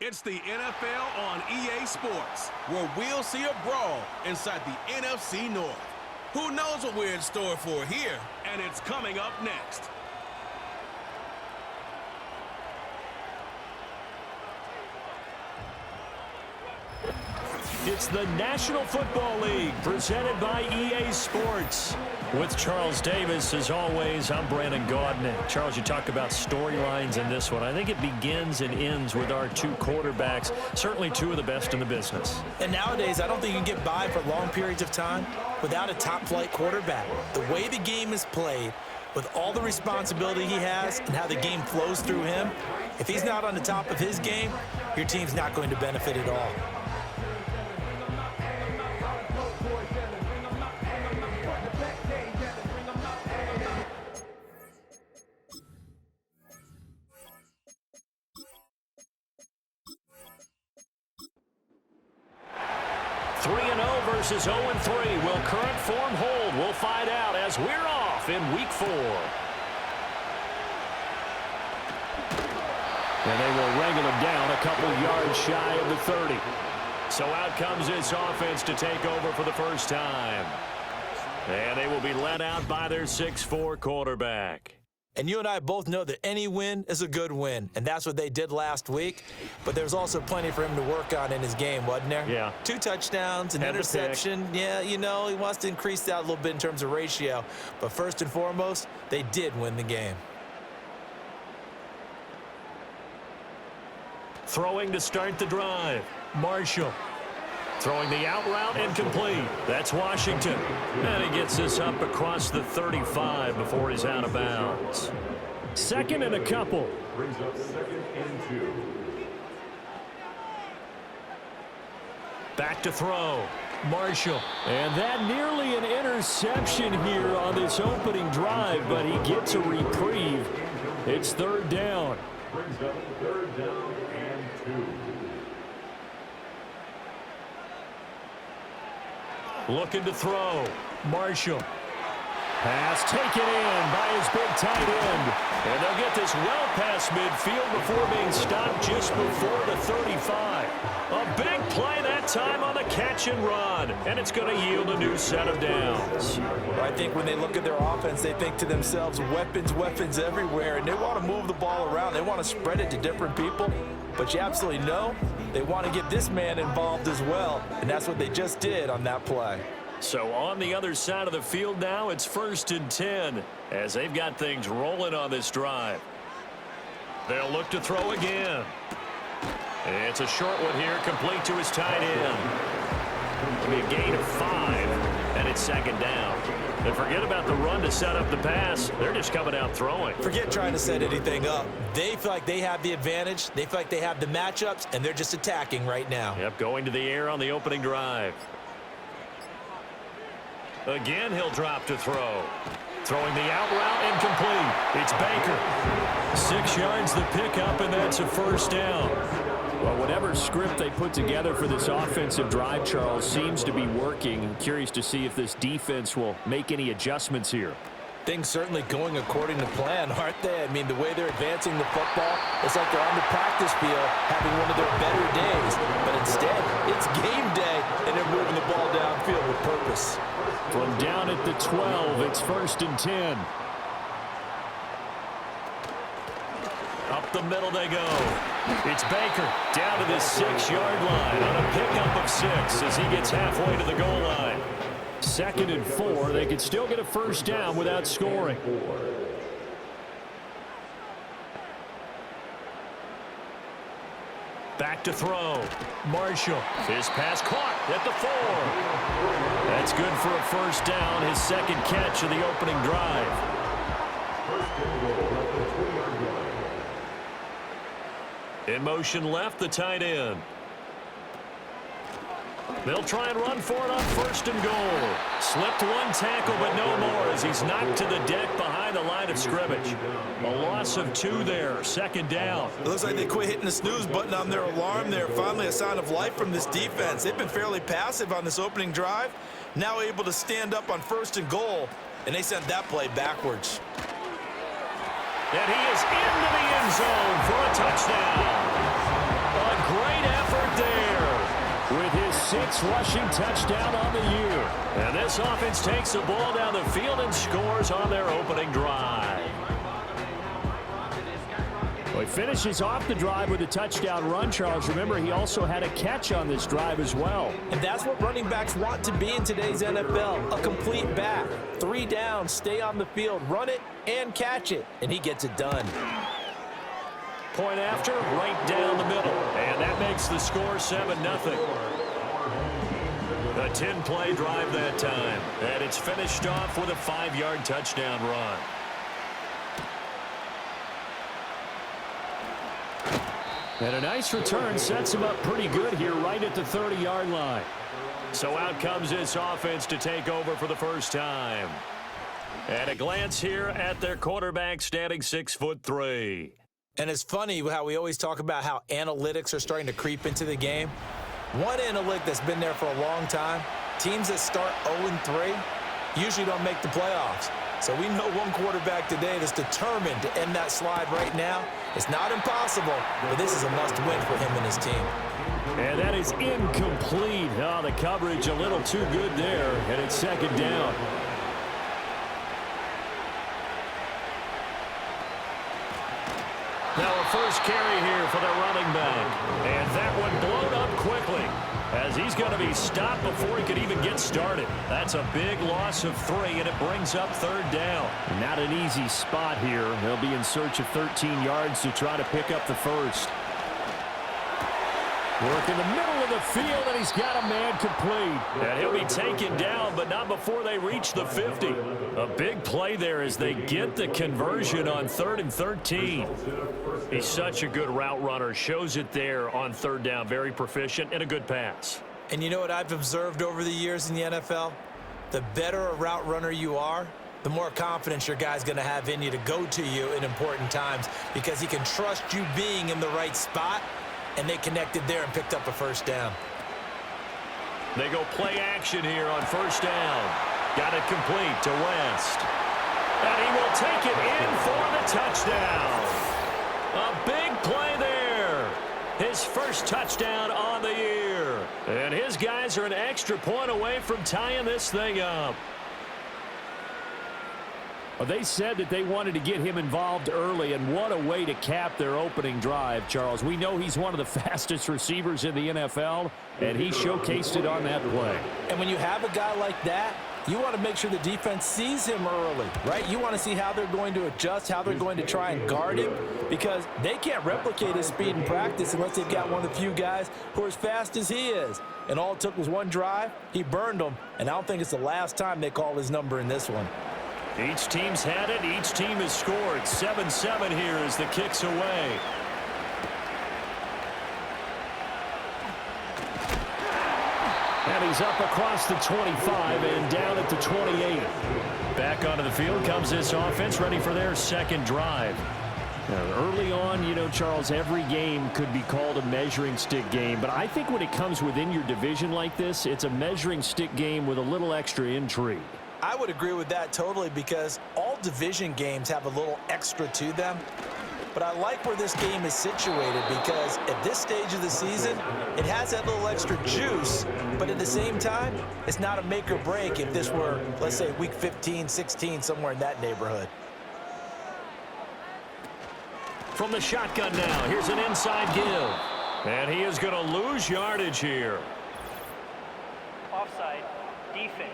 It's the NFL on EA Sports, where we'll see a brawl inside the NFC North. Who knows what we're in store for here? And it's coming up next. It's the National Football League, presented by EA Sports. With Charles Davis, as always, I'm Brandon Gaudin. Charles, you talk about storylines in this one. I think it begins and ends with our two quarterbacks, certainly two of the best in the business. And nowadays, I don't think you can get by for long periods of time without a top-flight quarterback. The way the game is played, with all the responsibility he has and how the game flows through him, if he's not on the top of his game, your team's not going to benefit at all. Versus 0-3. Will current form hold? We'll find out as we're off in Week 4. And they will wrangle him down a couple yards shy of the 30. So out comes this offense to take over for the first time. And they will be led out by their 6'4" quarterback. And you and I both know that any win is a good win, and that's what they did last week. But there's also plenty for him to work on in his game, wasn't there? Yeah. 2 touchdowns, an interception. Yeah, you know, he wants to increase that a little bit in terms of ratio. But first and foremost, they did win the game. Throwing to start the drive, Marshall. Throwing the out route incomplete. That's Washington. And he gets this up across the 35 before he's out of bounds. Second and a couple. Brings up 2nd and 2. Back to throw. Marshall. And that nearly an interception here on this opening drive, but he gets a reprieve. It's 3rd down. Brings up 3rd down and 2. Looking to throw. Marshall. Pass taken in by his big tight end. And they'll get this well past midfield before being stopped just before the 35. A big play that time on the catch and run. And it's going to yield a new set of downs. I think when they look at their offense, they think to themselves, weapons everywhere. And they want to move the ball around. They want to spread it to different people. But you absolutely know they want to get this man involved as well. And that's what they just did on that play. So on the other side of the field now, it's 1st and 10 as they've got things rolling on this drive. They'll look to throw again. It's a short one here, complete to his tight end. It'll be a gain of 5, and it's 2nd down. And forget about the run to set up the pass. They're just coming out throwing. Forget trying to set anything up. They feel like they have the advantage. They feel like they have the matchups, and they're just attacking right now. Yep, going to the air on the opening drive. Again, he'll drop to throw. Throwing the out route incomplete. It's Baker. 6 yards the pickup, and that's a 1st down. Well, whatever script they put together for this offensive drive, Charles, seems to be working. I'm curious to see if this defense will make any adjustments here. Things certainly going according to plan, aren't they? I mean, the way they're advancing the football, it's like they're on the practice field having one of their better days. But instead, it's game day, and they're moving the ball downfield with purpose. From down at the 12, it's 1st and 10. Up the middle they go. It's Baker down to the 6-yard line on a pickup of 6 as he gets halfway to the goal line. 2nd and 4. They could still get a 1st down without scoring. Back to throw. Marshall. His pass caught at the 4. That's good for a 1st down, his 2nd catch of the opening drive. In motion left, the tight end. They'll try and run for it on 1st and goal. Slipped one tackle, but no more as he's knocked to the deck behind the line of scrimmage. A loss of 2 there, 2nd down. It looks like they quit hitting the snooze button on their alarm there. Finally a sign of life from this defense. They've been fairly passive on this opening drive. Now able to stand up on 1st and goal, and they sent that play backwards. And he is into the end zone for a touchdown. A great effort there with his 6th rushing touchdown on the year. And this offense takes the ball down the field and scores on their opening drive. Well, he finishes off the drive with a touchdown run, Charles. Remember, he also had a catch on this drive as well. And that's what running backs want to be in today's NFL, a complete back. 3 downs, stay on the field, run it, and catch it. And he gets it done. Point after, right down the middle. And that makes the score 7-0. A 10-play drive that time. And it's finished off with a 5-yard touchdown run. And a nice return sets him up pretty good here right at the 30-yard line. So out comes this offense to take over for the first time. And a glance here at their quarterback standing 6'3". And it's funny how we always talk about how analytics are starting to creep into the game. One analytic that's been there for a long time, teams that start 0-3 usually don't make the playoffs. So we know one quarterback today that's determined to end that slide right now. It's not impossible, but this is a must-win for him and his team. And that is incomplete. Oh, the coverage a little too good there, and it's 2nd down. Now a first carry here for the running back. And that one blown up quickly as he's going to be stopped before he could even get started. That's a big loss of 3, and it brings up 3rd down. Not an easy spot here. He'll be in search of 13 yards to try to pick up the first. Work in the middle of the field, and he's got a man complete. And he'll be taken down, but not before they reach the 50. A big play there as they get the conversion on 3rd and 13. He's such a good route runner. Shows it there on 3rd down. Very proficient and a good pass. And you know what I've observed over the years in the NFL? The better a route runner you are, the more confidence your guy's going to have in you to go to you in important times because he can trust you being in the right spot. And they connected there and picked up a 1st down. They go play action here on 1st down. Got it complete to West. And he will take it in for the touchdown. A big play there. His first touchdown on the year. And his guys are an extra point away from tying this thing up. Well, they said that they wanted to get him involved early, and what a way to cap their opening drive, Charles. We know he's one of the fastest receivers in the NFL, and he showcased it on that play. And when you have a guy like that, you want to make sure the defense sees him early, right? You want to see how they're going to adjust, how they're going to try and guard him, because they can't replicate his speed in practice unless they've got one of the few guys who are as fast as he is. And all it took was one drive. He burned them, and I don't think it's the last time they call his number in this one. Each team's had it. Each team has scored. 7-7 here as the kick's away. And he's up across the 25 and down at the 28. Back onto the field comes this offense, ready for their 2nd drive. Now, early on, you know, Charles, every game could be called a measuring stick game. But I think when it comes within your division like this, it's a measuring stick game with a little extra intrigue. I would agree with that totally because all division games have a little extra to them. But I like where this game is situated because at this stage of the season, it has that little extra juice, but at the same time, it's not a make or break if this were, let's say, week 15, 16, somewhere in that neighborhood. From the shotgun now, here's an inside give. And he is going to lose yardage here. Offside, defense.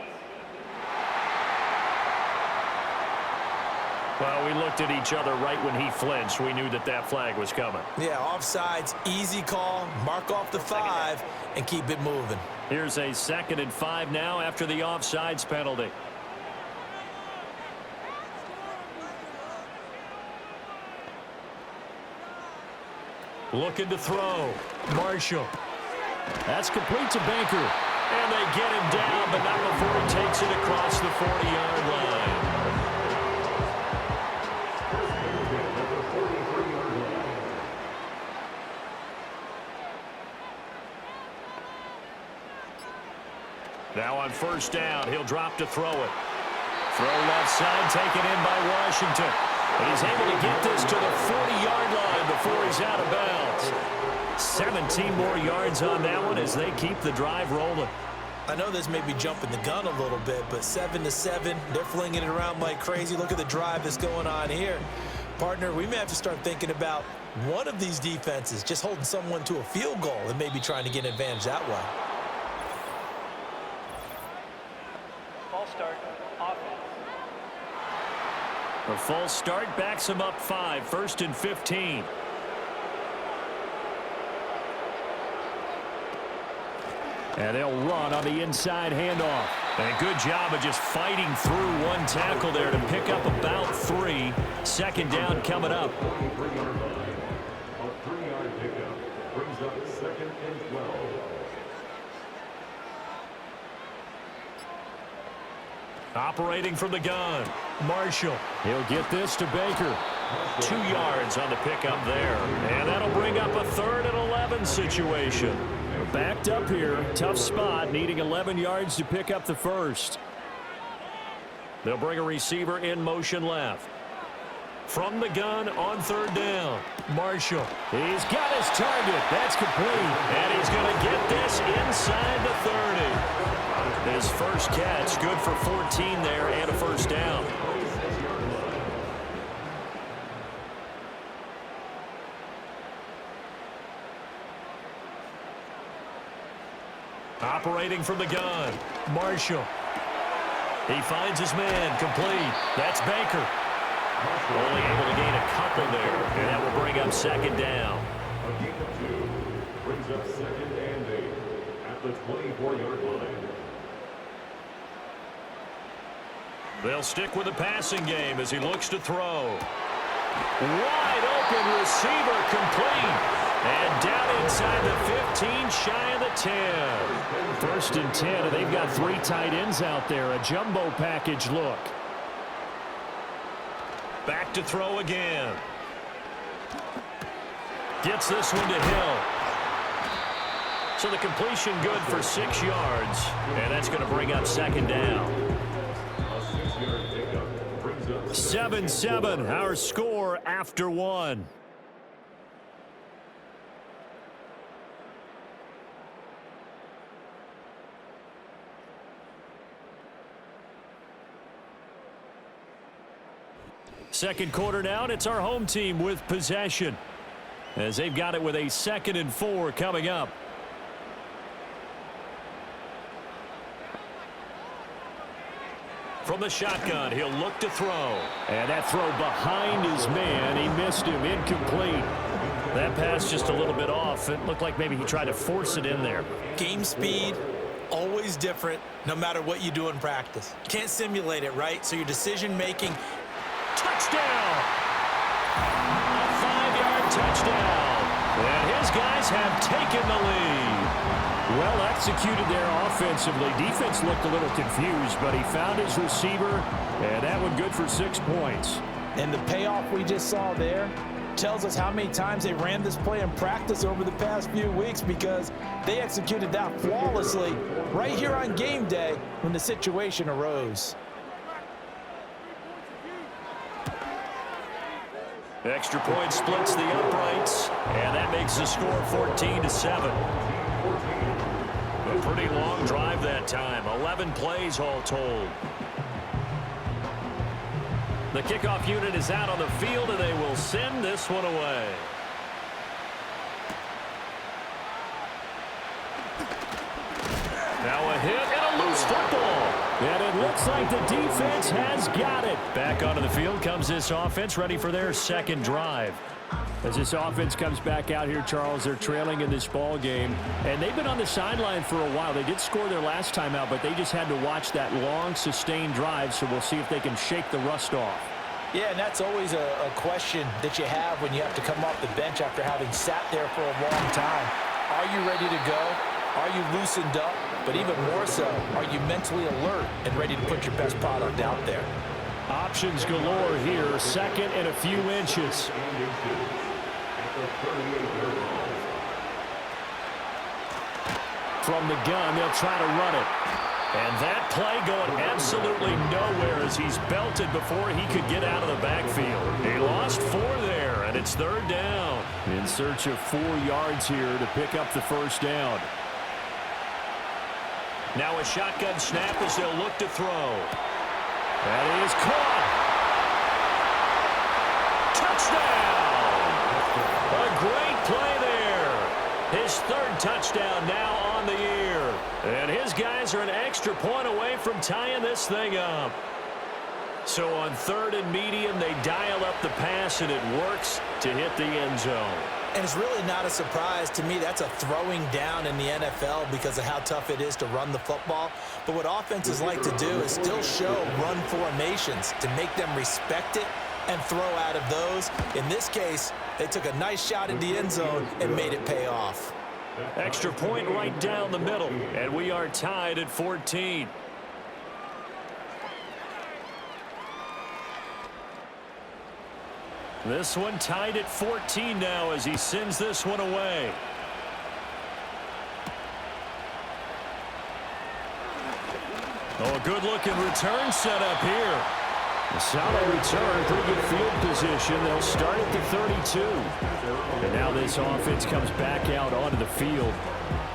Well, we looked at each other right when he flinched. We knew that that flag was coming. Yeah, offsides, easy call, mark off the 5, and keep it moving. Here's a 2nd and 5 now after the offsides penalty. Looking to throw. Marshall. That's complete to Baker. And they get him down, but not before he takes it across the 40-yard line. Now on 1st down, he'll drop to throw it. Throw left side, taken in by Washington. And he's able to get this to the 40-yard line before he's out of bounds. 17 more yards on that one as they keep the drive rolling. I know this may be jumping the gun a little bit, but 7-7, they're flinging it around like crazy. Look at the drive that's going on here. Partner, we may have to start thinking about one of these defenses just holding someone to a field goal and maybe trying to get an advantage that way. False start, offense. A false start backs them up 5, 1st and 15. And they'll run on the inside handoff. And a good job of just fighting through one tackle there to pick up about 3. 2nd down coming up. A 3-yard pickup brings up 2nd and 12. Operating from the gun, Marshall. He'll get this to Baker. 2 yards on the pickup there. And that'll bring up a 3rd and 11 situation. Backed up here, tough spot, needing 11 yards to pick up the first. They'll bring a receiver in motion left. From the gun on 3rd down, Marshall. He's got his target. That's complete. And he's going to get this inside the 30. His first catch, good for 14 there and a 1st down. Operating from the gun, Marshall. He finds his man, complete. That's Baker. Only able to gain a couple there, and that will bring up 2nd down. A gain of 2 brings up 2nd and 8 at the 24-yard line. They'll stick with the passing game as he looks to throw. Wide open receiver, complete. And down inside the 15, shy of the 10. 1st and 10, and they've got 3 tight ends out there. A jumbo package look. Back to throw again. Gets this one to Hill. So the completion good for 6 yards. And that's going to bring up 2nd down. A 6-yard pickup brings up 7-7, our score after 1. Second quarter now, and it's our home team with possession as they've got it with a 2nd and 4 coming up. From the shotgun, he'll look to throw. And that throw behind his man. He missed him, incomplete. That pass just a little bit off. It looked like maybe he tried to force it in there. Game speed, always different, no matter what you do in practice. You can't simulate it, right? So your decision-making. Touchdown! A 5-yard touchdown. And his guys have taken the lead. Well executed there offensively. Defense looked a little confused, but he found his receiver, and that one good for 6 points. And the payoff we just saw there tells us how many times they ran this play in practice over the past few weeks, because they executed that flawlessly right here on game day when the situation arose. Extra point splits the uprights, and that makes the score 14-7. A pretty long drive that time, 11 plays all told. The kickoff unit is out on the field, and they will send this one away. Now a hit and a loose football. And it looks like the defense has got it. Back onto the field comes this offense, ready for their 2nd drive. As this offense comes back out here, Charles, they're trailing in this ball game. And they've been on the sideline for a while. They did score their last time out, but they just had to watch that long, sustained drive, so we'll see if they can shake the rust off. Yeah, and that's always a question that you have when you have to come off the bench after having sat there for a long time. Are you ready to go? Are you loosened up? But even more so, are you mentally alert and ready to put your best product out there? Options galore here. 2nd and a few inches. From the gun, they'll try to run it. And that play going absolutely nowhere as he's belted before he could get out of the backfield. He lost 4 there, and it's It's third down. In search of 4 yards here to pick up the first down. Now a shotgun snap as they'll look to throw. That is caught. Touchdown! A great play there. His 3rd touchdown now on the year. And his guys are an extra point away from tying this thing up. So on 3rd and medium, they dial up the pass, and it works to hit the end zone. And it's really not a surprise to me. That's a throwing down in the NFL because of how tough it is to run the football. But what offenses like to do is still show run formations to make them respect it and throw out of those. In this case, they took a nice shot at the end zone and made it pay off. Extra point right down the middle, and we are tied at 14. This one tied at 14 now as he sends this one away. Oh, a good-looking return set up here. A solid return, pretty good field position. They'll start at the 32. And now this offense comes back out onto the field.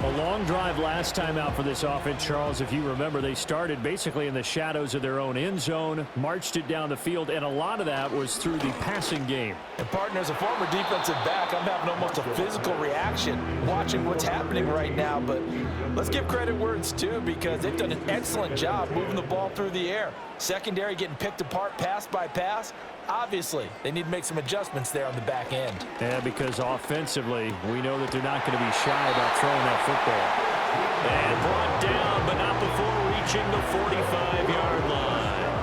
A long drive last time out for this offense, Charles. If you remember, they started basically in the shadows of their own end zone, marched it down the field, and a lot of that was through the passing game. And, partner, as a former defensive back, I'm having almost a physical reaction watching what's happening right now. But let's give credit where it's due because they've done an excellent job moving the ball through the air. Secondary getting picked apart pass by pass. Obviously, they need to make some adjustments there on the back end. Yeah, because offensively, we know that they're not going to be shy about throwing that football. And brought down, but not before reaching the 45-yard line.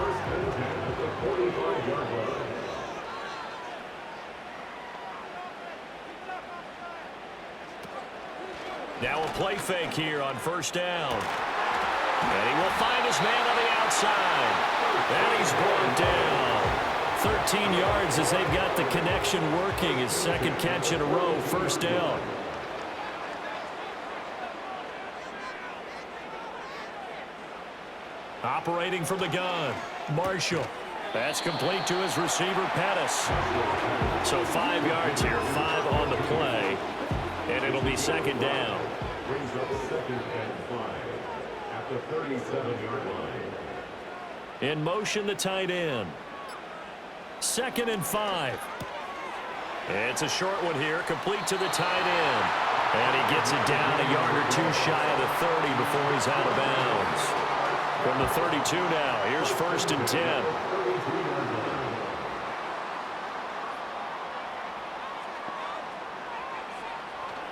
First and 10 at the 45-yard line. Now a play fake here on first down. And he will find his man on the outside. And he's brought down. 13 yards as they've got the connection working. His 2nd catch in a row, first down. Operating from the gun, Marshall. That's complete to his receiver, Pettis. So 5 yards here, 5 on the play. And it'll be 2nd down. Brings up 2nd and 5 at the 37-yard line. In motion, the tight end. 2nd and 5. It's a short one here, complete to the tight end. And he gets it down a yard or 2 shy of the 30 before he's out of bounds. From the 32 now, here's 1st and 10.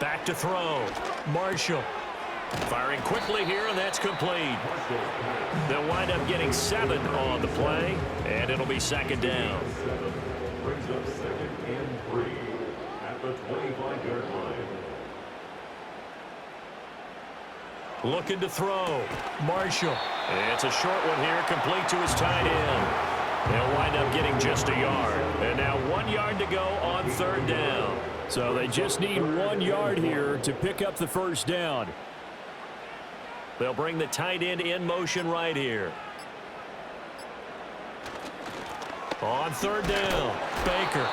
Back to throw. Marshall. Firing quickly here, and that's complete. They'll wind up getting 7 on the play, and it'll be 2nd down. Brings up 2nd and 3 at the 25-yard line. Looking to throw. Marshall. It's a short one here, complete to his tight end. They'll wind up getting just a yard. And now 1 yard to go on 3rd down. So they just need 1 yard here to pick up the first down. They'll bring the tight end in motion right here. On 3rd down, Baker.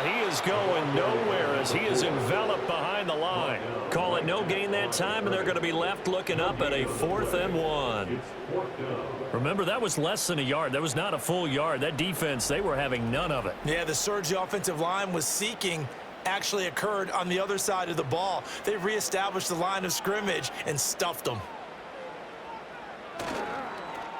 He is going nowhere as he is enveloped behind the line. Call it no gain that time, and they're going to be left looking up at a 4th and 1. Remember, that was less than a yard. That was not a full yard. That defense, they were having none of it. Yeah, the surge the offensive line was seeking actually occurred on the other side of the ball. They reestablished the line of scrimmage and stuffed them.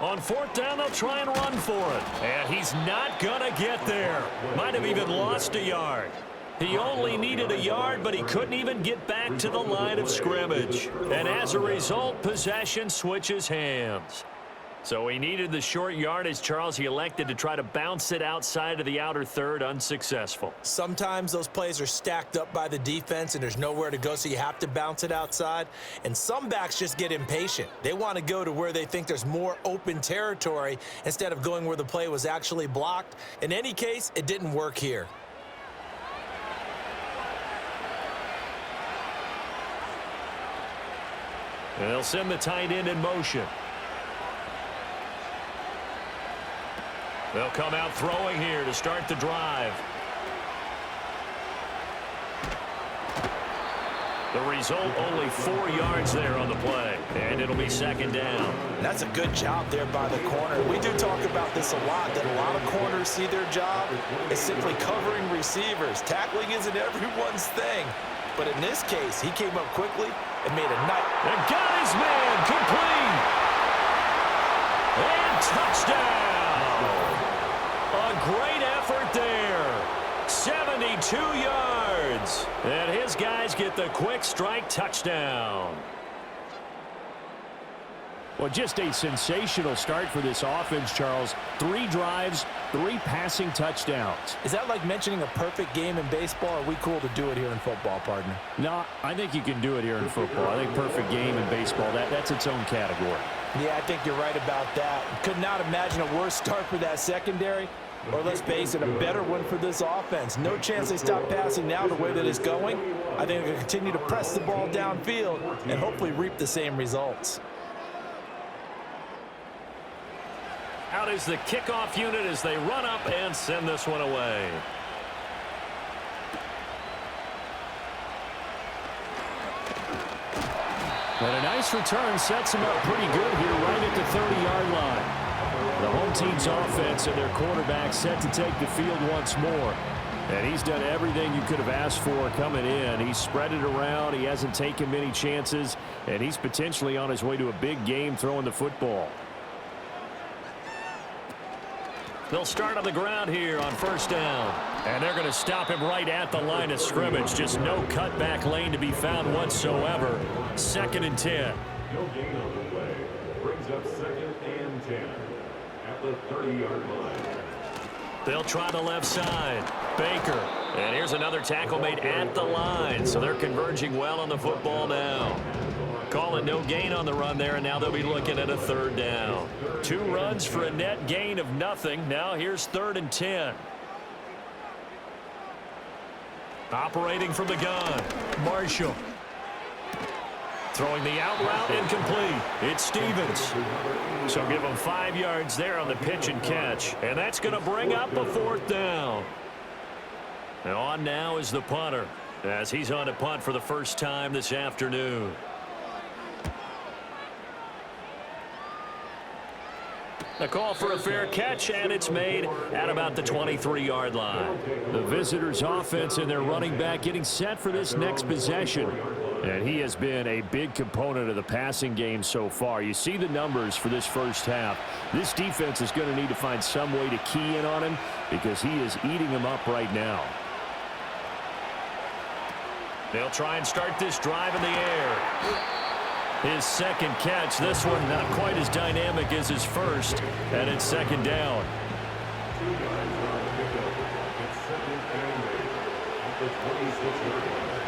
On 4th down, they'll try and run for it. And he's not going to get there. Might have even lost a yard. He only needed a yard, but he couldn't even get back to the line of scrimmage. And as a result, possession switches hands. So he needed the short yardage, Charles. He elected to try to bounce it outside of the outer third, unsuccessful. Sometimes those plays are stacked up by the defense and there's nowhere to go, so you have to bounce it outside. And some backs just get impatient. They want to go to where they think there's more open territory instead of going where the play was actually blocked. In any case, it didn't work here. And they'll send the tight end in motion. They'll come out throwing here to start the drive. The result, only 4 yards there on the play, and it'll be second down. That's a good job there by the corner. We do talk about this a lot, that a lot of corners see their job as simply covering receivers. Tackling isn't everyone's thing. But in this case, he came up quickly and made a nice... And got his man complete. And touchdown. A great effort there. 72 yards. And his guys get the quick strike touchdown. Well, just a sensational start for this offense, Charles. 3 drives, 3 passing touchdowns. Is that like mentioning a perfect game in baseball? Or are we cool to do it here in football, partner? No, I think you can do it here in football. I think perfect game in baseball, that's its own category. Yeah, I think you're right about that. Could not imagine a worse start for that secondary. Or let's face it, a better one for this offense. No chance they stop passing now the way that it's going. I think they'll continue to press the ball downfield and hopefully reap the same results. Out is the kickoff unit as they run up and send this one away. But a nice return sets him up pretty good here right at the 30-yard line. The home team's offense and their quarterback set to take the field once more. And he's done everything you could have asked for coming in. He's spread it around. He hasn't taken many chances. And he's potentially on his way to a big game throwing the football. They'll start on the ground here on first down. And they're going to stop him right at the line of scrimmage. Just no cutback lane to be found whatsoever. 2nd and 10. No gain on the play. Brings up 2nd and 10 at the 30-yard line. They'll try the left side. Baker. And here's another tackle made at the line. So they're converging well on the football now. Call it no gain on the run there, and now they'll be looking at a 3rd down. 2 runs for a net gain of nothing. Now here's 3rd and 10. Operating from the gun. Marshall. Throwing the out route incomplete. It's Stevens. So give him 5 yards there on the pitch and catch. And that's going to bring up a 4th down. And on now is the punter, as he's on to punt for the first time this afternoon. A call for a fair catch, and it's made at about the 23-yard line. The visitors' offense and their running back getting set for this next possession. And he has been a big component of the passing game so far. You see the numbers for this first half. This defense is going to need to find some way to key in on him because he is eating them up right now. They'll try and start this drive in the air. His 2nd catch. This one not quite as dynamic as his first. And it's 2nd down. 2 yards on the pickup. It's 2nd and 8 at the 26-yard line.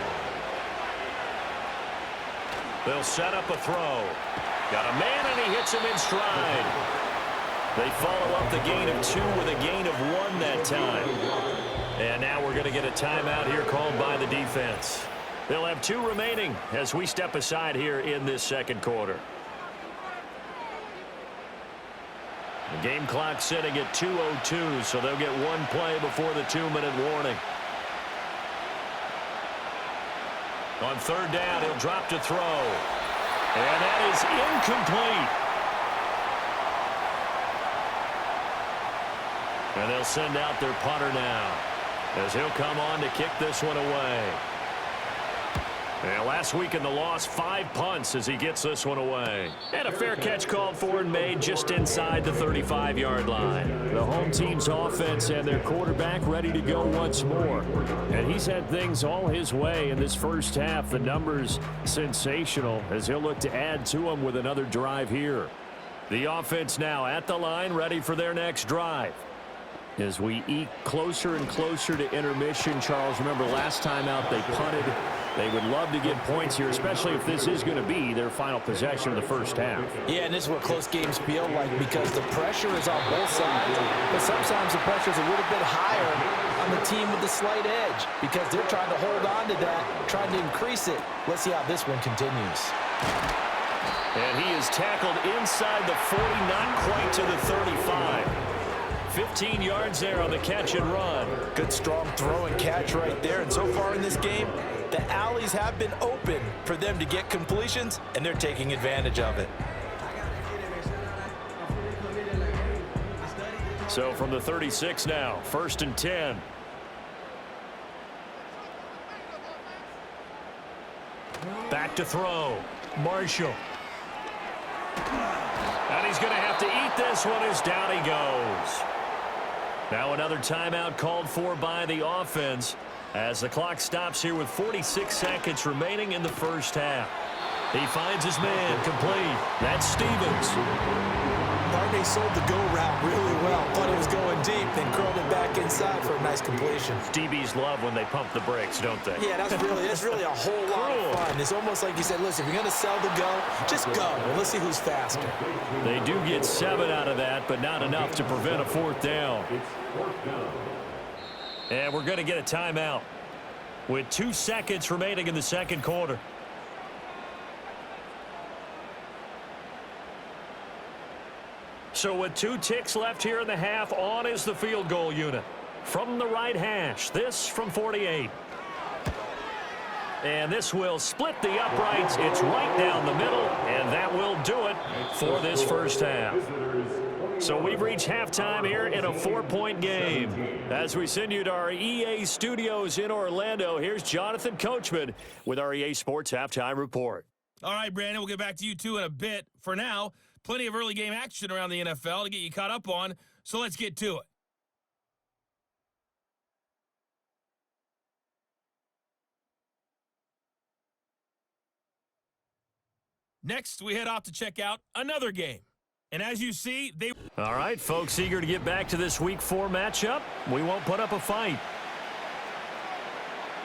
They'll set up a throw. Got a man, and he hits him in stride. They follow up the gain of 2 with a gain of 1 that time. And now we're going to get a timeout here called by the defense. They'll have 2 remaining as we step aside here in this 2nd quarter. The game clock sitting at 2:02, so they'll get 1 play before the 2-minute warning. On 3rd down, he'll drop to throw. And that is incomplete. And they'll send out their punter now, as he'll come on to kick this one away. And last week in the loss, 5 punts as he gets this one away. And a fair catch called for and made just inside the 35-yard line. The home team's offense and their quarterback ready to go once more. And he's had things all his way in this first half. The numbers sensational as he'll look to add to them with another drive here. The offense now at the line, ready for their next drive. As we eke closer and closer to intermission, Charles, remember last time out they punted. They would love to get points here, especially if this is going to be their final possession of the first half. Yeah, and this is what close games feel like because the pressure is on both sides. But sometimes the pressure is a little bit higher on the team with the slight edge because they're trying to hold on to that, trying to increase it. Let's see how this one continues. And he is tackled inside the 40, not quite to the 35. 15 yards there on the catch and run. Good, strong throw and catch right there. And so far in this game, the alleys have been open for them to get completions, and they're taking advantage of it. So from the 36 now, 1st and 10. Back to throw. Marshall. And he's going to have to eat this one as down he goes. Now another timeout called for by the offense as the clock stops here with 46 seconds remaining in the first half. He finds his man complete. That's Stevens. Barney sold the go route really well. Thought he was going deep, then curled it back inside for a nice completion. DBs love when they pump the brakes, don't they? Yeah, that's really a whole lot of fun. It's almost like you said, listen, if you're going to sell the go, just go. And let's see who's faster. They do get 7 out of that, but not enough to prevent a 4th down. And we're going to get a timeout with 2 seconds remaining in the second quarter. So with 2 ticks left here in the half, on is the field goal unit. From the right hash, this from 48. And this will split the uprights. It's right down the middle, and that will do it for this first half. So we've reached halftime here in a 4-point game. As we send you to our EA studios in Orlando, here's Jonathan Coachman with our EA Sports Halftime Report. All right, Brandon, we'll get back to you two in a bit. For now, plenty of early game action around the NFL to get you caught up on, so let's get to it. Next, we head off to check out another game. And as you see, they... All right, folks, eager to get back to this Week 4 matchup. We won't put up a fight.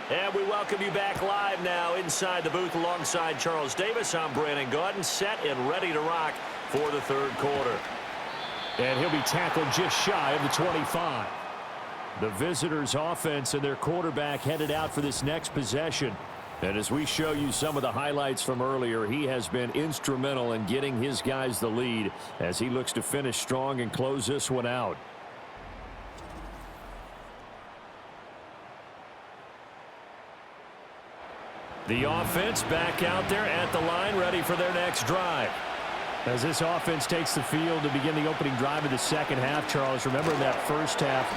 And we welcome you back live now inside the booth alongside Charles Davis. I'm Brandon Gaudin, set and ready to rock for the third quarter. And he'll be tackled just shy of the 25. The visitors' offense and their quarterback headed out for this next possession. And as we show you some of the highlights from earlier, he has been instrumental in getting his guys the lead as he looks to finish strong and close this one out. The offense back out there at the line, ready for their next drive. As this offense takes the field to begin the opening drive of the second half, Charles, remember in that first half,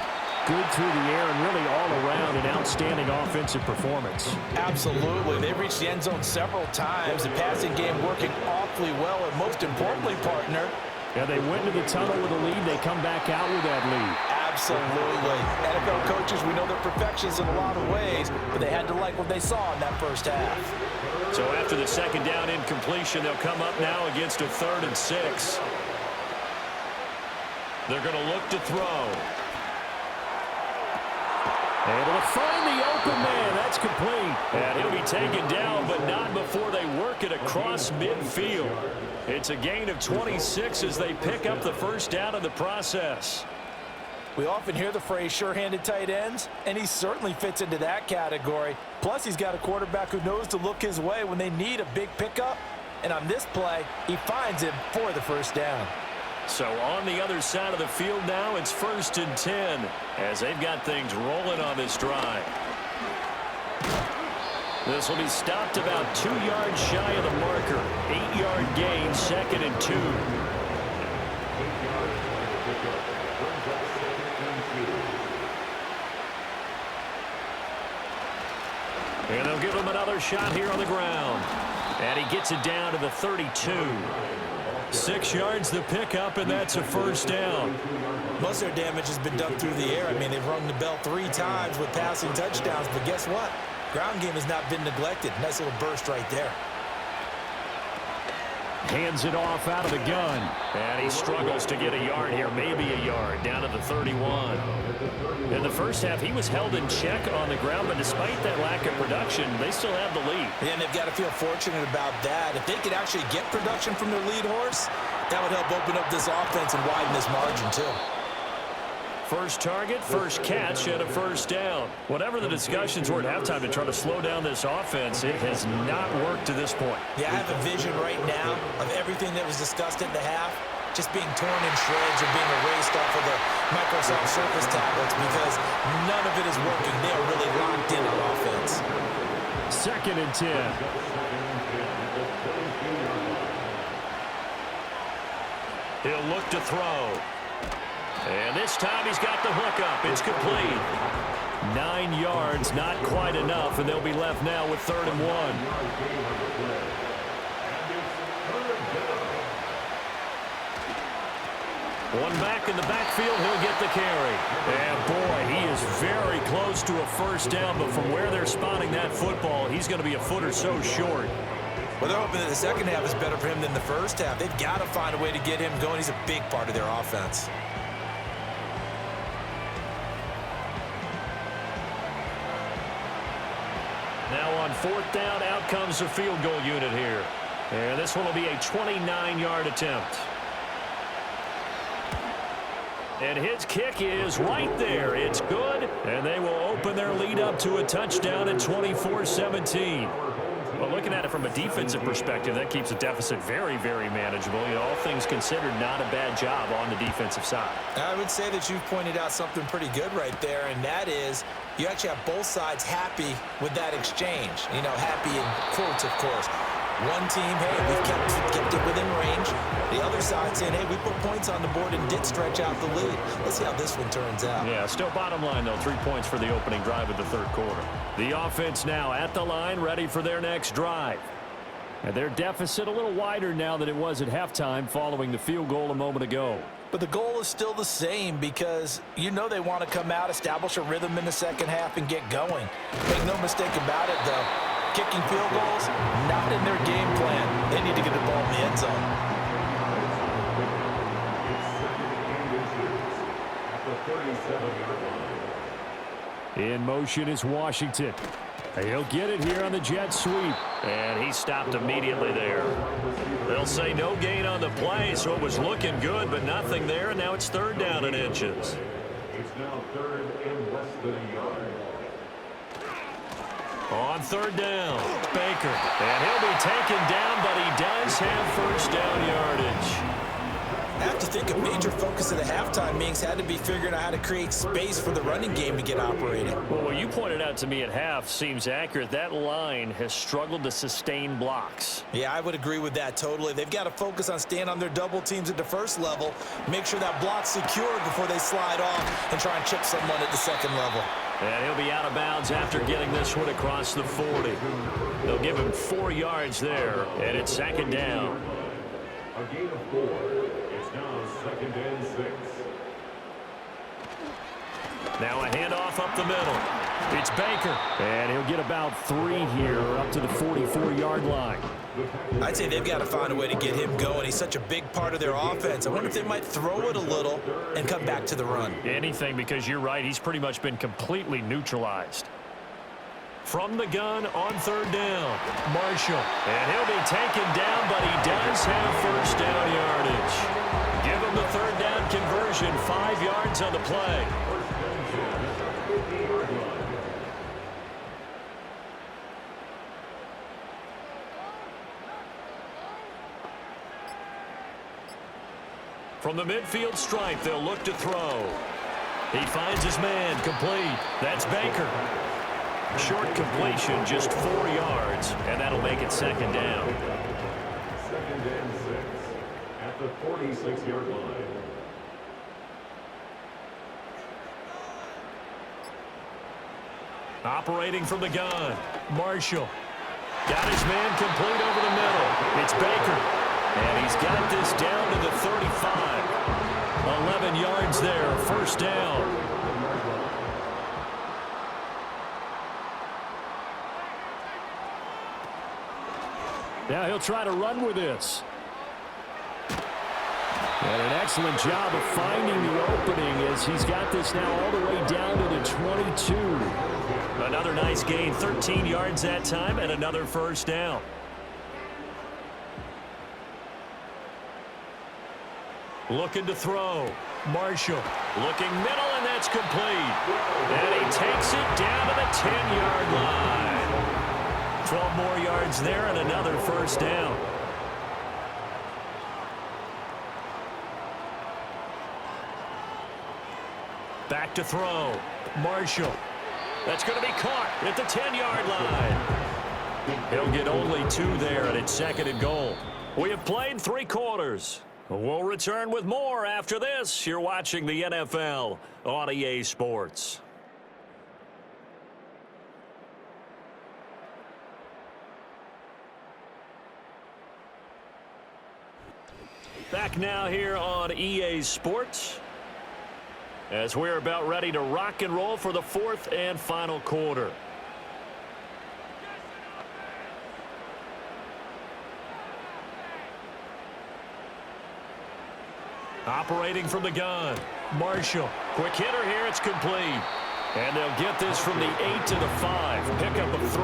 good through the air and really all around an outstanding offensive performance. Absolutely. They reached the end zone several times. The passing game working awfully well, and most importantly, partner. Yeah, they went into the tunnel with a lead. They come back out with that lead. Absolutely. NFL coaches, we know they're perfectionists in a lot of ways, but they had to like what they saw in that first half. So after the second down incompletion, they'll come up now against a 3rd and 6. They're going to look to throw. Able to find the open man. That's complete. And he'll be taken down, but not before they work it across midfield. It's a gain of 26 as they pick up the first down in the process. We often hear the phrase sure-handed tight ends, and he certainly fits into that category. Plus, he's got a quarterback who knows to look his way when they need a big pickup. And on this play, he finds him for the first down. So on the other side of the field now, it's 1st and 10 as they've got things rolling on this drive. This will be stopped about 2 yards shy of the marker. 8-yard gain, 2nd and 2. And they'll give him another shot here on the ground. And he gets it down to the 32. 6 yards the pickup, and that's a first down. Most of their damage has been done through the air. I mean, they've rung the bell 3 times with passing touchdowns, but guess what? Ground game has not been neglected. Nice little burst right there. Hands it off out of the gun. And he struggles to get a yard here, maybe a yard, down to the 31. In the first half, he was held in check on the ground, but despite that lack of production, they still have the lead. And they've got to feel fortunate about that. If they could actually get production from their lead horse, that would help open up this offense and widen this margin, too. First target, first catch, and a first down. Whatever the discussions were at halftime to try to slow down this offense, it has not worked to this point. Yeah, I have a vision right now of everything that was discussed at the half just being torn in shreds or being erased off of the Microsoft Surface tablets because none of it is working. They are really locked in on offense. 2nd and 10. He'll look to throw. And this time he's got the hook up. It's complete. 9 yards, not quite enough, and they'll be left now with 3rd and 1. One back in the backfield, he'll get the carry. And boy, he is very close to a first down, but from where they're spotting that football, he's going to be a foot or so short. Well, they're hoping that the second half is better for him than the first half. They've got to find a way to get him going. He's a big part of their offense. Now on 4th down, out comes the field goal unit here. And this one will be a 29-yard attempt. And his kick is right there. It's good, and they will open their lead up to a touchdown at 24-17. Well, looking at it from a defensive perspective, that keeps the deficit very, very manageable. You know, all things considered, not a bad job on the defensive side. I would say that you've pointed out something pretty good right there, and that is you actually have both sides happy with that exchange. You know, happy in quotes, of course. One team, hey, we've kept it within range. The other side saying, hey, we put points on the board and did stretch out the lead. Let's see how this one turns out. Yeah, still bottom line, though, 3 points for the opening drive of the 3rd quarter. The offense now at the line, ready for their next drive. And their deficit a little wider now than it was at halftime following the field goal a moment ago. But the goal is still the same because you know they want to come out, establish a rhythm in the second half, and get going. Make no mistake about it, though. Kicking field goals, not in their game plan. They need to get the ball in the end zone. In motion is Washington. He'll get it here on the jet sweep. And he stopped immediately there. They'll say no gain on the play, so it was looking good, but nothing there, and now it's 3rd down and inches. It's now 3rd and less than a yard. On 3rd down, Baker. And he'll be taken down, but he does have first down yardage. I have to think a major focus of the halftime meetings had to be figuring out how to create space for the running game to get operating. Well, what you pointed out to me at half seems accurate. That line has struggled to sustain blocks. Yeah, I would agree with that totally. They've got to focus on staying on their double teams at the first level, make sure that block's secured before they slide off and try and chip someone at the second level. And he'll be out of bounds after getting this one across the 40. They'll give him 4 yards there, and it's 2nd down. A gain of 4. It's now 2nd and 6. Now a handoff up the middle. It's Baker, and he'll get about 3 here up to the 44-yard line. I'd say they've got to find a way to get him going. He's such a big part of their offense. I wonder if they might throw it a little and come back to the run. Anything, because you're right, he's pretty much been completely neutralized. From the gun on 3rd down, Marshall. And he'll be taken down, but he does have first down yardage. Give him the 3rd down conversion, 5 yards on the play. From the midfield stripe, they'll look to throw. He finds his man, complete. That's Baker. Short completion, just 4 yards, and that'll make it 2nd down. 2nd and 6 at the 46-yard line. Operating from the gun, Marshall. Got his man complete over the middle. It's Baker. And he's got this down to the 35. 11 yards there, first down. Now he'll try to run with this. And an excellent job of finding the opening as he's got this now all the way down to the 22. Another nice gain, 13 yards that time, and another first down. Looking to throw. Marshall looking middle, and that's complete. And he takes it down to the 10-yard line. 12 more yards there and another first down. to throw. Marshall. That's going to be caught at the 10-yard line. He'll get only 2 there, and it's 2nd and goal. We have played 3 quarters. We'll return with more after this. You're watching the NFL on EA Sports. Back now here on EA Sports as we're about ready to rock and roll for the 4th and final quarter. Operating from the gun, Marshall. Quick hitter here, it's complete. And they'll get this from the 8 to the 5. Pickup of 3.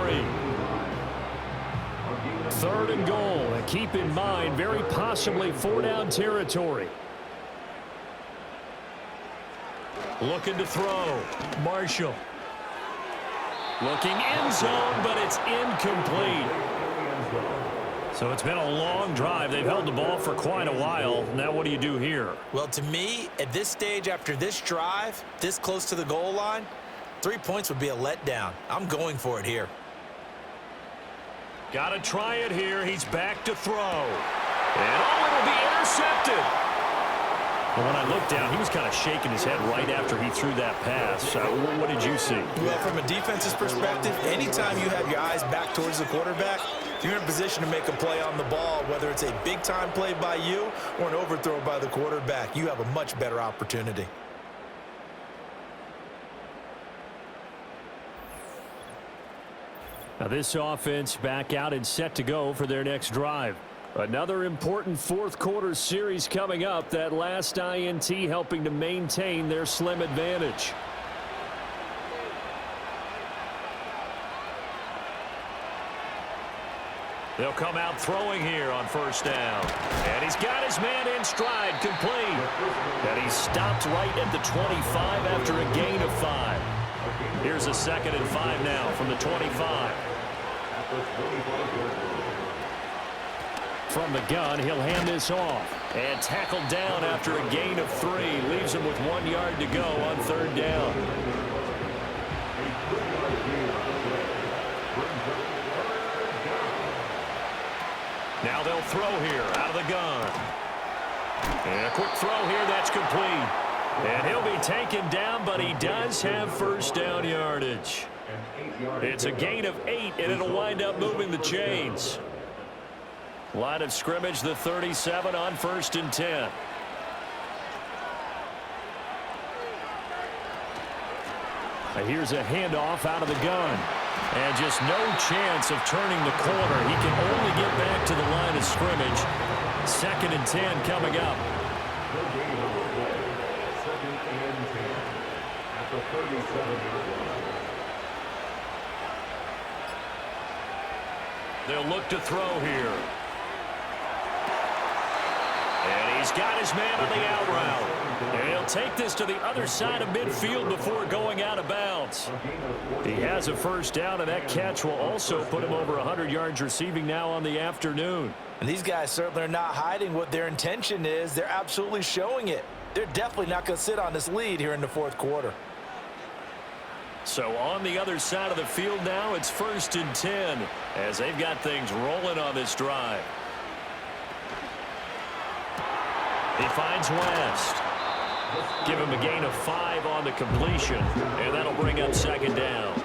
3rd and goal. And keep in mind, very possibly 4-down territory. Looking to throw. Marshall. Looking end zone, but it's incomplete. So it's been a long drive. They've held the ball for quite a while. Now what do you do here? Well, to me, at this stage, after this drive, this close to the goal line, 3 points would be a letdown. I'm going for it here. Got to try it here. He's back to throw. And it'll be intercepted. Well, when I looked down, he was kind of shaking his head right after he threw that pass. What did you see? Well, from a defense's perspective, anytime you have your eyes back towards the quarterback, you're in a position to make a play on the ball, whether it's a big-time play by you or an overthrow by the quarterback. You have a much better opportunity. Now this offense back out and set to go for their next drive. Another important 4th quarter series coming up. That last INT helping to maintain their slim advantage. They'll come out throwing here on 1st down. And he's got his man in stride, complete. And he's stopped right at the 25 after a gain of 5. Here's a 2nd and 5 now from the 25. From the gun, he'll hand this off. And tackled down after a gain of 3. Leaves him with 1 yard to go on 3rd down. Now they'll throw here out of the gun. And a quick throw here, that's complete. And he'll be taken down, but he does have 1st down yardage. It's a gain of 8, and it'll wind up moving the chains. Line of scrimmage, the 37 on 1st and 10. Here's a handoff out of the gun. And just no chance of turning the corner. He can only get back to the line of scrimmage. 2nd and 10 coming up. They'll look to throw here. And he's got his man on the out route. And he'll take this to the other side of midfield before going out of bounds. He has a 1st down, and that catch will also put him over 100 yards receiving now on the afternoon. And these guys certainly are not hiding what their intention is. They're absolutely showing it. They're definitely not going to sit on this lead here in the 4th quarter. So on the other side of the field now, it's 1st and 10 as they've got things rolling on this drive. He finds West. Give him a gain of 5 on the completion, and that'll bring up 2nd down.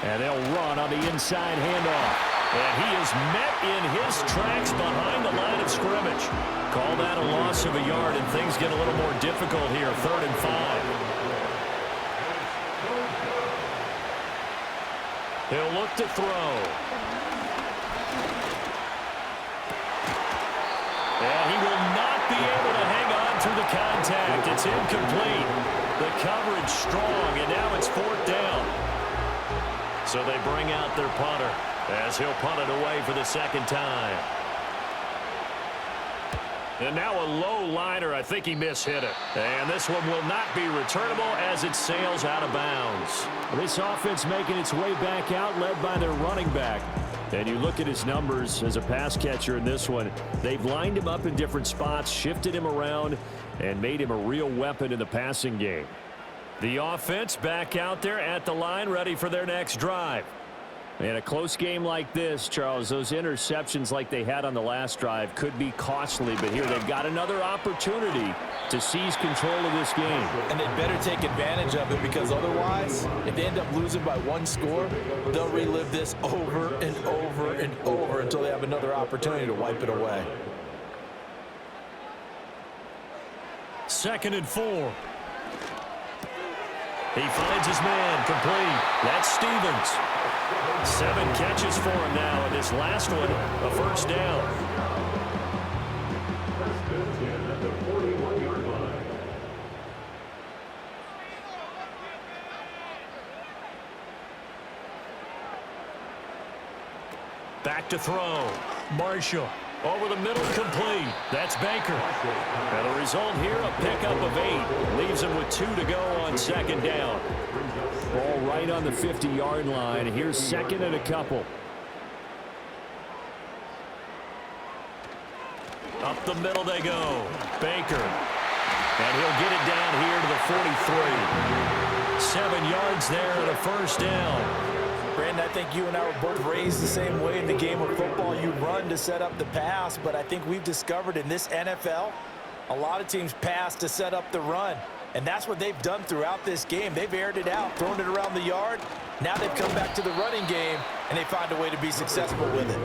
And they'll run on the inside handoff. And he is met in his tracks behind the line of scrimmage. Call that a loss of a yard, and things get a little more difficult here. 3rd and 5. He'll look to throw. And he will not be able to hang on through the contact. It's incomplete. The coverage strong, and now it's 4th down. So they bring out their punter as he'll punt it away for the 2nd time. And now a low liner. I think he mishit it. And this one will not be returnable as it sails out of bounds. This offense making its way back out, led by their running back. And you look at his numbers as a pass catcher in this one. They've lined him up in different spots, shifted him around, and made him a real weapon in the passing game. The offense back out there at the line, ready for their next drive. In a close game like this, Charles, those interceptions like they had on the last drive could be costly, but here they've got another opportunity to seize control of this game. And they better take advantage of it, because otherwise, if they end up losing by one score, they'll relive this over and over and over until they have another opportunity to wipe it away. 2nd and 4. He finds his man, complete. That's Stevens. 7 catches for him now, and this last one, a first down. First and 10 at the 41-yard line. Back to throw. Marshall. Over the middle, complete. That's Baker. And the result here, a pickup of 8. Leaves him with 2 to go on 2nd down. Ball right on the 50-yard line. Here's 2nd and a couple. Up the middle they go. Baker. And he'll get it down here to the 43. 7 yards there and a first down. Brandon, I think you and I were both raised the same way in the game of football. You run to set up the pass, but I think we've discovered in this NFL, a lot of teams pass to set up the run. And that's what they've done throughout this game. They've aired it out, thrown it around the yard. Now they've come back to the running game, and they find a way to be successful with it.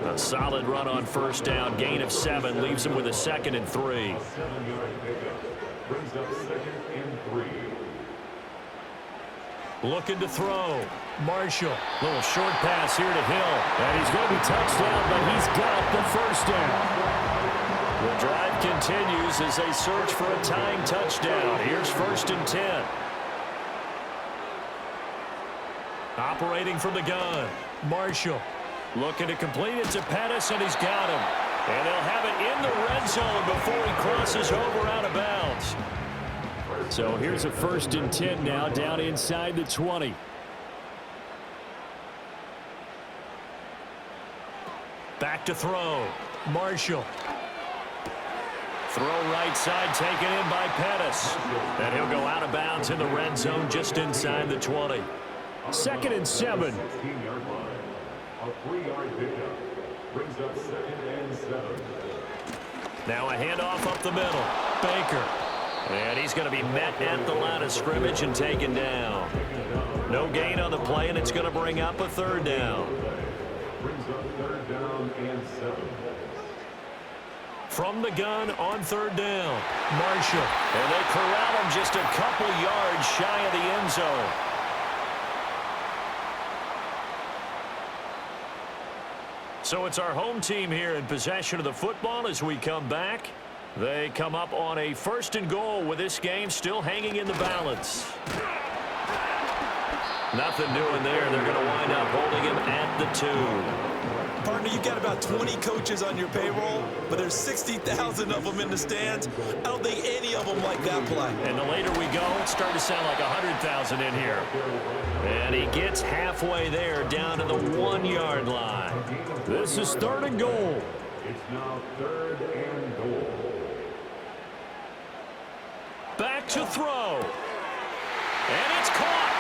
A solid run on first down. Gain of 7 leaves him with a 2nd and 3. 7-yard pickup brings up 2nd and 3. Looking to throw. Marshall. Little short pass here to Hill. And he's going to be touchdown, but he's got the first down. The drive continues as they search for a tying touchdown. Here's 1st and 10. Operating from the gun. Marshall. Looking to complete it to Pettis, and he's got him. And they'll have it in the red zone before he crosses over out of bounds. So here's a 1st and 10 now, down inside the 20. Back to throw. Marshall. Throw right side taken in by Pettis. And he'll go out of bounds in the red zone just inside the 20. 2nd and 7. 16-yard line. A 3-yard pickup brings up 2nd and 7. Now a handoff up the middle. Baker. And he's going to be met at the line of scrimmage and taken down. No gain on the play, and it's going to bring up a 3rd down. Brings up 3rd down and 7. From the gun on 3rd down. Marshall. And they corral him just a couple yards shy of the end zone. So it's our home team here in possession of the football as we come back. They come up on a 1st and goal with this game still hanging in the balance. Nothing doing there. They're going to wind up holding him at the 2. Partner, you've got about 20 coaches on your payroll, but there's 60,000 of them in the stands. I don't think any of them like that play. And the later we go, it's starting to sound like 100,000 in here. And he gets halfway there down to the 1-yard line. This is 3rd and goal. It's now 3rd and goal. Back to throw. And it's caught.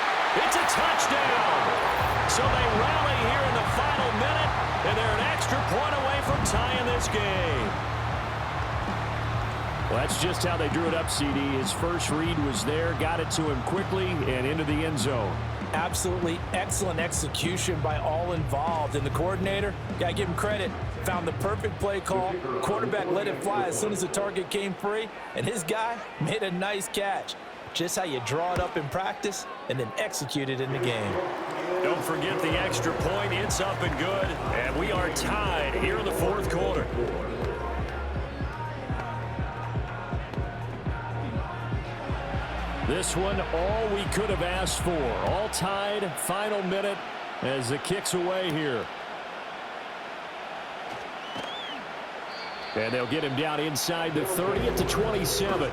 It's a touchdown. So they rally here in the final minute, and they're an extra point away from tying this game. Well, that's just how they drew it up, CD. His first read was there, got it to him quickly, and into the end zone. Absolutely excellent execution by all involved. And the coordinator, got to give him credit, found the perfect play call. Quarterback let it fly as soon as the target came free, and his guy made a nice catch. Just how you draw it up in practice and then execute it in the game. Don't forget the extra point. It's up and good. And we are tied here in the 4th quarter. This one, all we could have asked for. All tied, final minute as the kick's away here. And they'll get him down inside the 30 at the 27.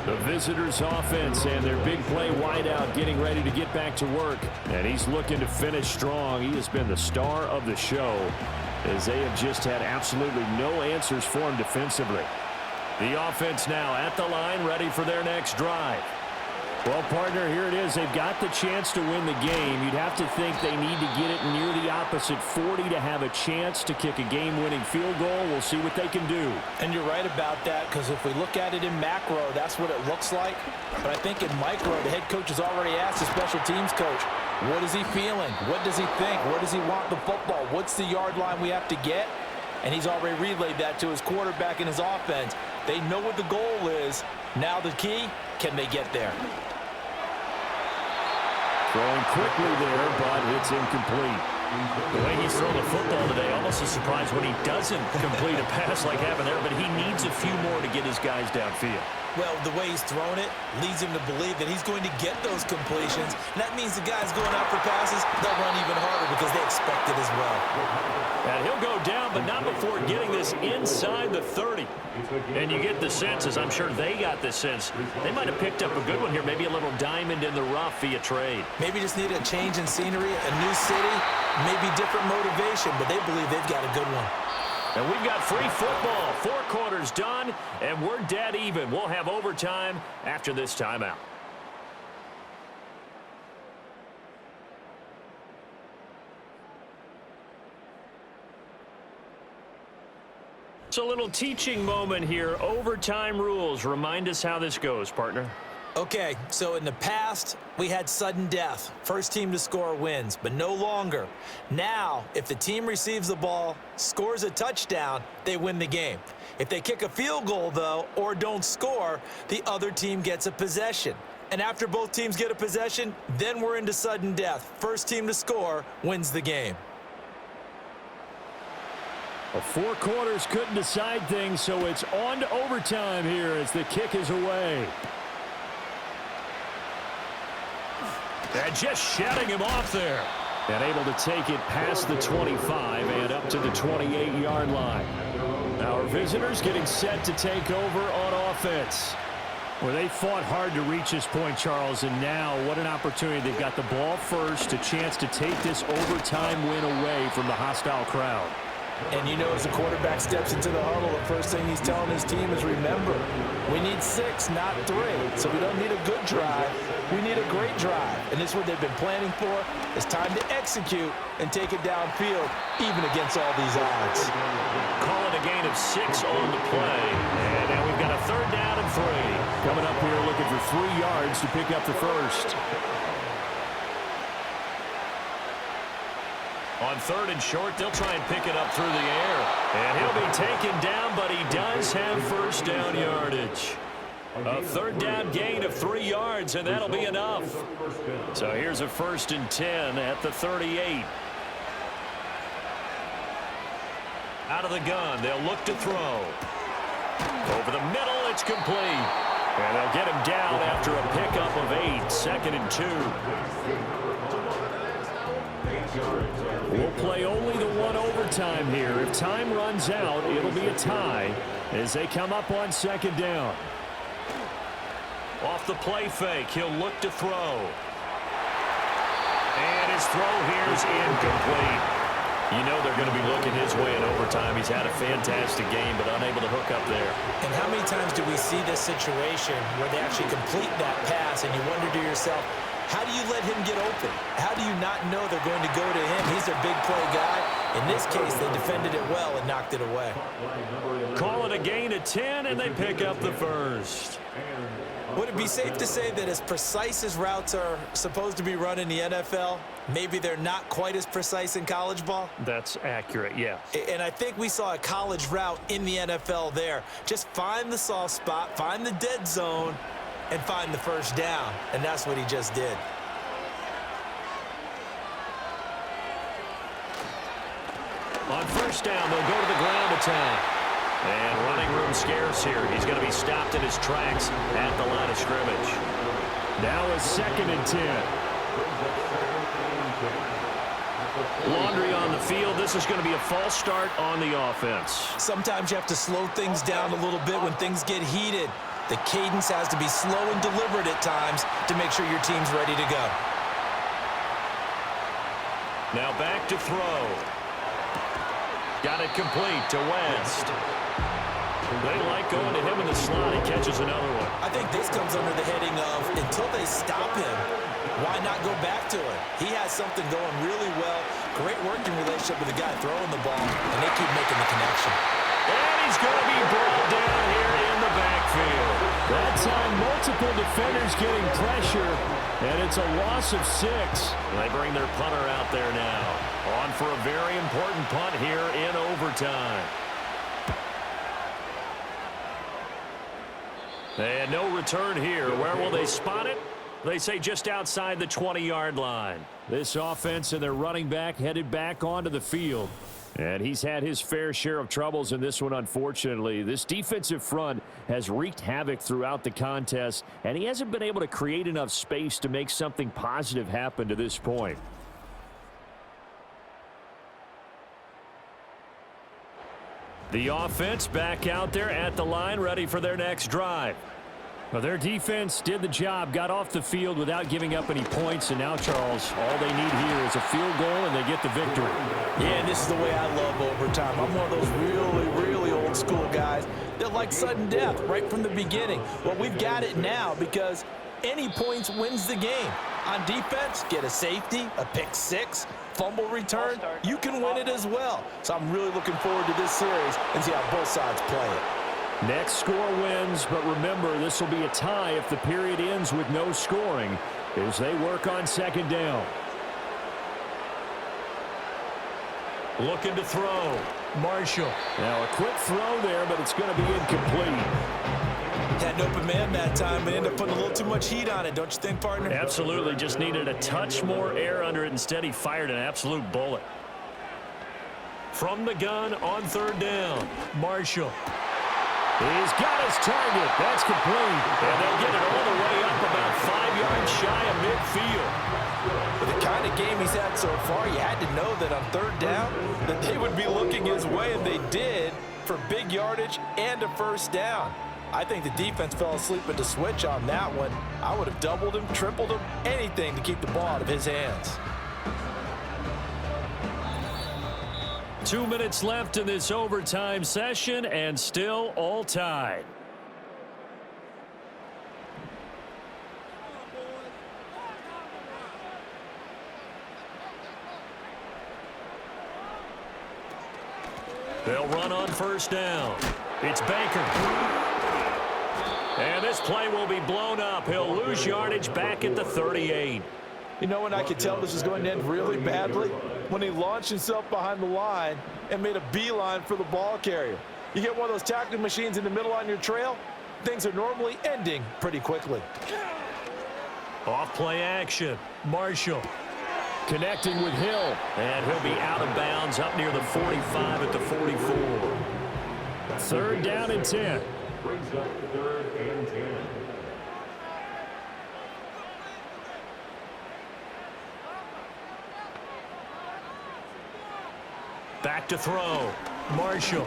The visitors' offense and their big play wideout getting ready to get back to work. And he's looking to finish strong. He has been the star of the show as they have just had absolutely no answers for him defensively. The offense now at the line, ready for their next drive. Well, partner, here it is. They've got the chance to win the game. You'd have to think they need to get it near the opposite 40 to have a chance to kick a game-winning field goal. We'll see what they can do. And you're right about that, because if we look at it in macro, that's what it looks like. But I think in micro, the head coach has already asked the special teams coach, what is he feeling? What does he think? Where does he want the football? What's the yard line we have to get? And he's already relayed that to his quarterback and his offense. They know what the goal is. Now the key, can they get there? Throwing quickly there, but it's incomplete. The way he's thrown the football today, almost a surprise when he doesn't complete a pass like happened there, but he needs a few more to get his guys downfield. Well, the way he's thrown it leads him to believe that he's going to get those completions. And that means the guys going out for passes, they'll run even harder because they expect it as well. And he'll go down, but not before getting this inside the 30. And you get the sense, as I'm sure they got this sense, they might have picked up a good one here, maybe a little diamond in the rough via trade. Maybe just need a change in scenery, a new city, maybe different motivation, but they believe they've got a good one. And we've got free football. 4 quarters done, and we're dead even. We'll have overtime after this timeout. It's a little teaching moment here. Overtime rules. Remind us how this goes, partner. Okay, so in the past, we had sudden death. First team to score wins, but no longer. Now, if the team receives the ball, scores a touchdown, they win the game. If they kick a field goal, though, or don't score, the other team gets a possession. And after both teams get a possession, then we're into sudden death. First team to score wins the game. Well, 4 quarters couldn't decide things, so it's on to overtime here as the kick is away. And just shutting him off there. And able to take it past the 25 and up to the 28-yard line. Our visitors getting set to take over on offense. Well, they fought hard to reach this point, Charles, and now what an opportunity. They've got the ball first, a chance to take this overtime win away from the hostile crowd. And you know, as the quarterback steps into the huddle, the first thing he's telling his team is, remember, we need 6, not 3. So we don't need a good drive. We need a great drive. And this is what they've been planning for. It's time to execute and take it downfield, even against all these odds. Call it a gain of 6 on the play. And now we've got a 3rd down and 3. Coming up here looking for 3 yards to pick up the first. On 3rd and short, they'll try and pick it up through the air. And he'll be taken down, but he does have first down yardage. A 3rd down gain of 3 yards, and that'll be enough. So here's a 1st and 10 at the 38. Out of the gun, they'll look to throw. Over the middle, it's complete. And they'll get him down after a pickup of 8, 2nd and 2. We'll play only the 1 overtime here. If time runs out, it'll be a tie as they come up on 2nd down. Off the play fake, he'll look to throw. And his throw here is incomplete. You know they're going to be looking his way in overtime. He's had a fantastic game, but unable to hook up there. And how many times do we see this situation where they actually complete that pass and you wonder to yourself, how do you let him get open? How do you not know they're going to go to him? He's a big play guy. In this case, they defended it well and knocked it away. Call it a gain of 10, and they pick up the first. Would it be safe to say that as precise as routes are supposed to be run in the NFL, maybe they're not quite as precise in college ball? That's accurate, yeah. And I think we saw a college route in the NFL there. Just find the soft spot, find the dead zone, and find the first down. And that's what he just did. On first down, they'll go to the ground attack. And running room scarce here. He's going to be stopped in his tracks at the line of scrimmage. Now a 2nd and 10. Laundry on the field. This is going to be a false start on the offense. Sometimes you have to slow things down a little bit when things get heated. The cadence has to be slow and deliberate at times to make sure your team's ready to go. Now back to throw. Got it complete to West. They like going to him in the slot. He catches another one. I think this comes under the heading of until they stop him, why not go back to it? He has something going really well. Great working relationship with the guy throwing the ball, and they keep making the connection. And he's going to be brought down here in the backfield. That time, multiple defenders getting pressure, and it's a loss of 6. They bring their punter out there now. On for a very important punt here in overtime. And no return here. Where will they spot it? They say just outside the 20-yard line. This offense and their running back headed back onto the field. And he's had his fair share of troubles in this one, unfortunately. This defensive front has wreaked havoc throughout the contest, and he hasn't been able to create enough space to make something positive happen to this point. The offense back out there at the line, ready for their next drive. Well, their defense did the job, got off the field without giving up any points, and now, Charles, all they need here is a field goal, and they get the victory. Yeah, and this is the way I love overtime. I'm one of those really old school guys that like sudden death right from the beginning. Well, we've got it now because any points wins the game. On defense, get a safety, a pick six, fumble return, you can win it as well. So I'm really looking forward to this series and see how both sides play it. Next score wins, but remember, this will be a tie if the period ends with no scoring as they work on second down. Looking to throw. Marshall. Now a quick throw there, but it's going to be incomplete. Had an open man that time, but ended up putting a little too much heat on it, don't you think, partner? Absolutely. Just needed a touch more air under it. Instead, he fired an absolute bullet. From the gun on third down. Marshall. He's got his target. That's complete. And they'll get it all the way up about 5 yards shy of midfield. With the kind of game he's had so far, you had to know that on third down that they would be looking his way, and they did, for big yardage and a first down. I think the defense fell asleep at the switch on that one. I would have doubled him, tripled him, anything to keep the ball out of his hands. 2 minutes left in this overtime session, and still all tied. They'll run on first down. It's Baker. And this play will be blown up. He'll lose yardage back at the 38. You know when I could tell this was going to end really badly? When he launched himself behind the line and made a beeline for the ball carrier. You get one of those tackling machines in the middle on your trail, things are normally ending pretty quickly. Off play action. Marshall. Connecting with Hill. And he'll be out of bounds up near the 45 at the 44. Third down and 10. Brings up third and 10. Back to throw. Marshall.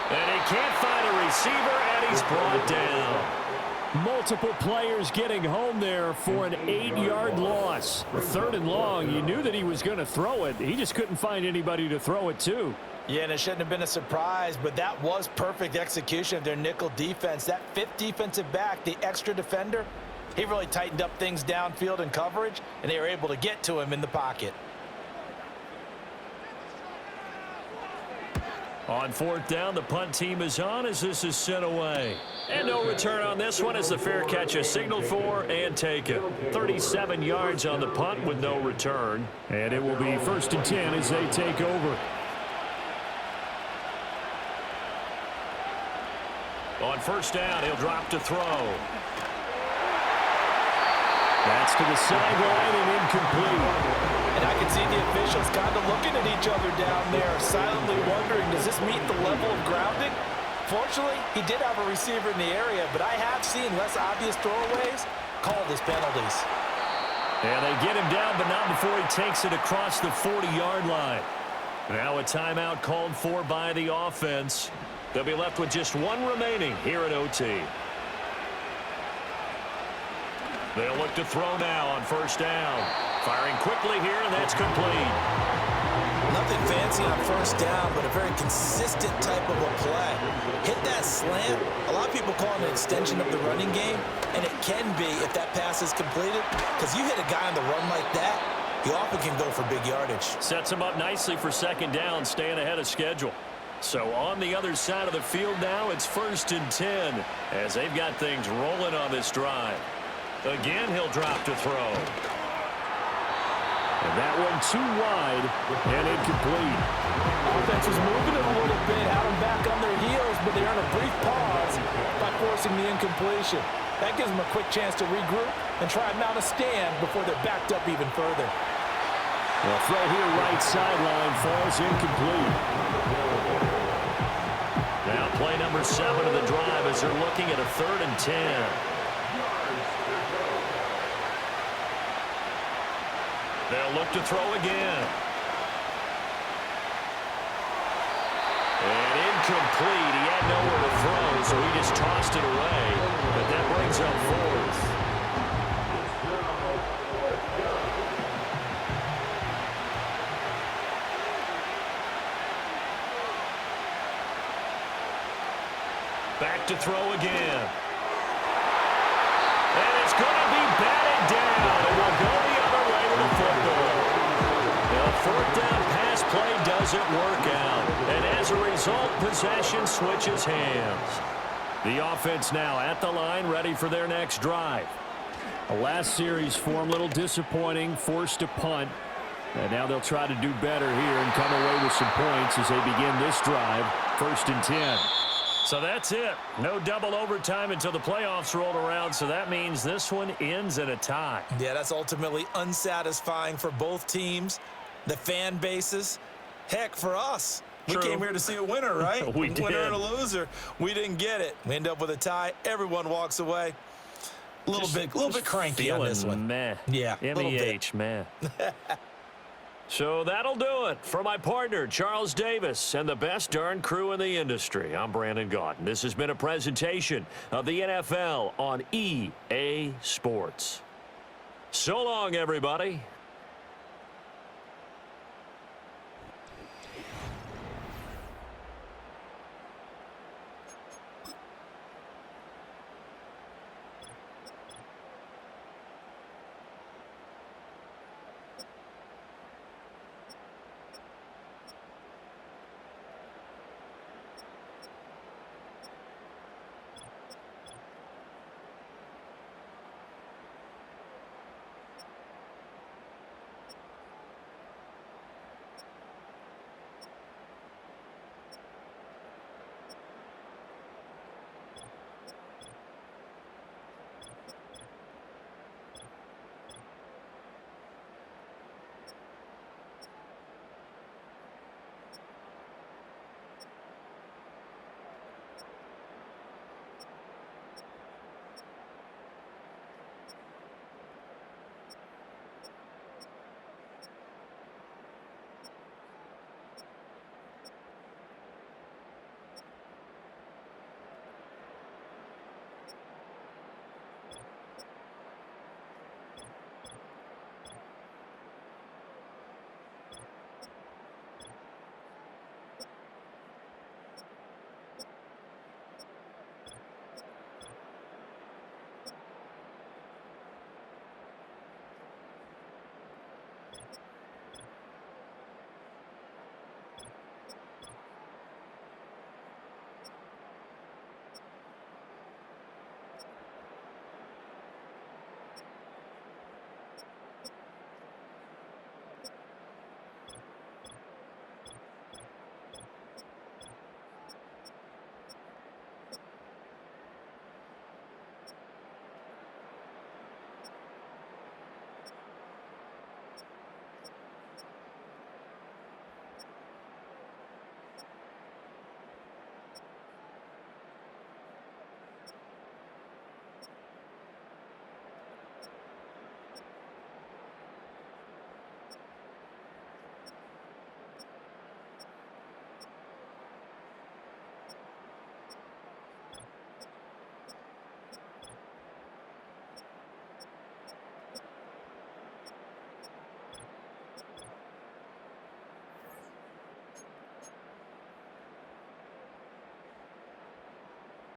And he can't find a receiver, and he's brought down. Multiple players getting home there for an 8-yard loss. Third and long, you knew that he was going to throw it. He just couldn't find anybody to throw it to. Yeah, and it shouldn't have been a surprise, but that was perfect execution of their nickel defense. That fifth defensive back, the extra defender, he really tightened up things downfield in coverage, and they were able to get to him in the pocket. On fourth down, the punt team is on as this is sent away. And no return on this one as the fair catch is signaled for and taken. 37 yards on the punt with no return. And it will be first and 10 as they take over. On first down, he'll drop to throw. That's to the sideline and incomplete. And I can see the officials kind of looking at each other down there, silently wondering, does this meet the level of grounding? Fortunately, he did have a receiver in the area, but I have seen less obvious throwaways called as penalties. And they get him down, but not before he takes it across the 40-yard line. Now a timeout called for by the offense. They'll be left with just one remaining here at OT. They'll look to throw now on first down. Firing quickly here, and that's complete. Nothing fancy on first down, but a very consistent type of a play. Hit that slant. A lot of people call it an extension of the running game, and it can be if that pass is completed, because you hit a guy on the run like that, he often can go for big yardage. Sets him up nicely for second down, staying ahead of schedule. So on the other side of the field now, it's 1st and 10, as they've got things rolling on this drive. Again, he'll drop to throw. And that one too wide and incomplete. Offense was moving it a little bit, had them back on their heels, but they earned a brief pause by forcing the incompletion. That gives them a quick chance to regroup and try and mount a stand before they're backed up even further. The throw here right sideline falls incomplete. Now play number 7 of the drive as they're looking at a 3rd and 10. They'll look to throw again. And incomplete. He had nowhere to throw, so he just tossed it away. But that brings up 4th. Back to throw again. And it's going to be batted down. It will go the other way with the football. The 4th down pass play doesn't work out. And as a result, possession switches hands. The offense now at the line, ready for their next drive. The last series for them, a little disappointing, forced to punt. And now they'll try to do better here and come away with some points as they begin this drive, 1st and 10. So that's it. No double overtime until the playoffs rolled around, so that means this one ends in a tie. Yeah, that's ultimately unsatisfying for both teams, the fan bases. Heck, for us. True. We came here to see a winner, right? We did. Winner and a loser. We didn't get it. We end up with a tie. Everyone walks away. A little bit cranky on this one. Meh. Yeah, MEH, man. So that'll do it for my partner, Charles Davis, and the best darn crew in the industry. I'm Brandon Gaudin. This has been a presentation of the NFL on EA Sports. So long, everybody.